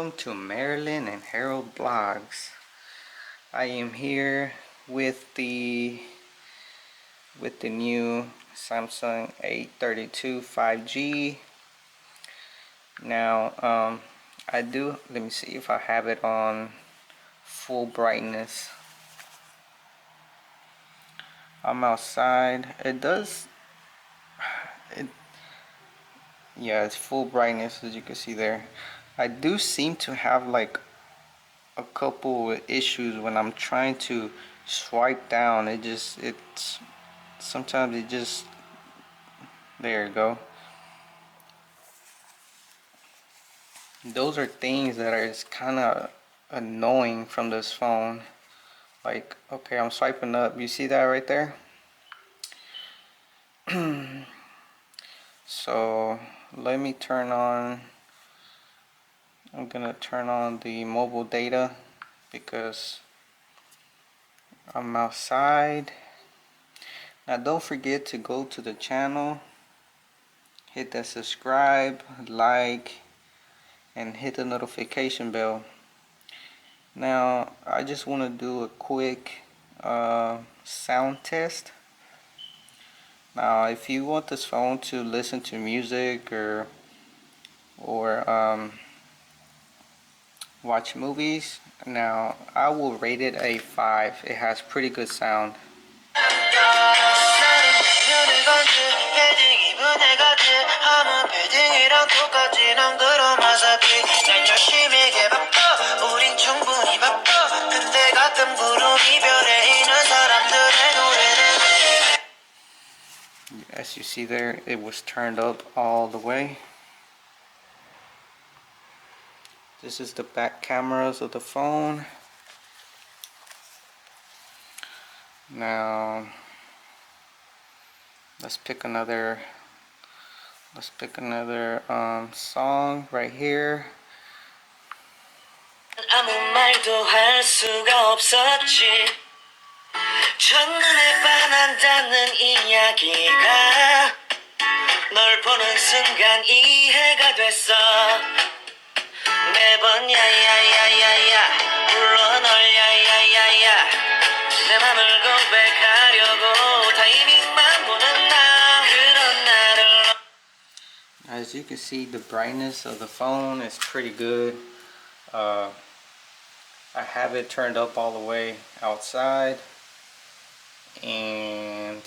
welcome to Marilyn and Harold Blogs. I am here with the new Samsung A32 5G. Now let me see if I have it on full brightness. I'm outside. Yeah, it's full brightness, as you can see there. I do seem to have like a couple issues when I'm trying to swipe down. Sometimes it just, there you go. Those are things that are just kind of annoying from this phone. Like, okay, I'm swiping up, you see that right there? So let me I'm gonna turn on the mobile data because I'm outside. Now don't forget to go to the channel, hit that subscribe, like, and hit the notification bell. Now I just want to do a quick sound test. Now if you want this phone to listen to music or watch movies, now I will rate it a 5. It has pretty good sound. As you see there, it was turned up all the way. This is the back cameras of the phone. Now let's pick another song right here. 아무 말도 할 수가 없었지. 첫눈에 반한다는 이야기가 널 보는 순간 이해가 됐어. 매번 야야야야야 불러 널 야야야야 내 맘을 고백하려고 타이밍만 보는 나 그런 나를. As you can see, the brightness of the phone is pretty good. I have it turned up all the way outside, and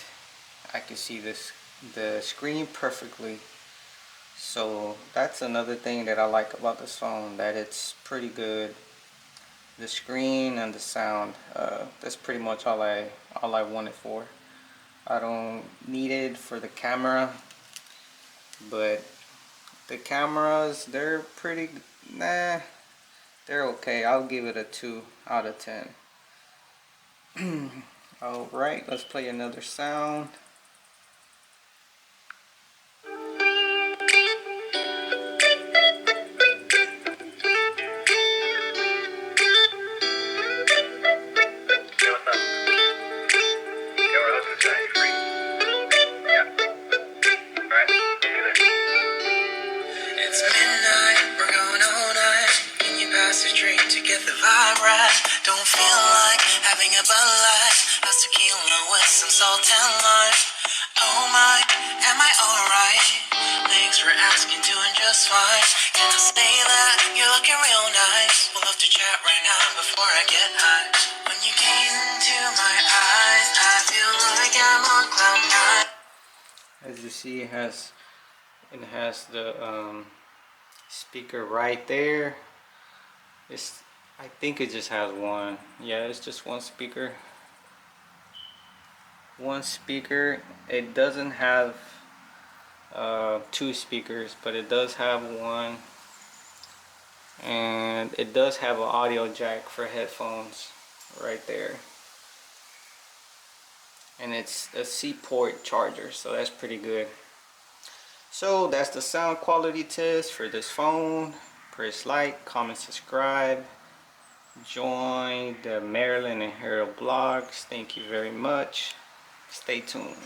I can see the screen perfectly. So that's another thing that I like about this phone, that it's pretty good. The screen and the sound, that's pretty much all I want it for. I don't need it for the camera, but the cameras, they're pretty, they're okay. I'll give it a 2 out of 10. Alright, let's play another sound. Don't feel like having a Bud Light, that's tequila with some salt and lime. Oh my, am I alright? Thanks for asking, doing just fine. Can I say that you're looking real nice? We'll have to chat right now before I get high. When you gaze into my eyes, I feel like I'm on cloud nine. As you see, it has the speaker right there. I think it just has one. Yeah, it's just one speaker. It doesn't have 2 speakers, but it does have one. And it does have an audio jack for headphones right there. And it's a C-port charger, so that's pretty good. So that's the sound quality test for this phone. Press like, comment, subscribe. Join the Marilyn and Harold blogs. Thank you very much. Stay tuned.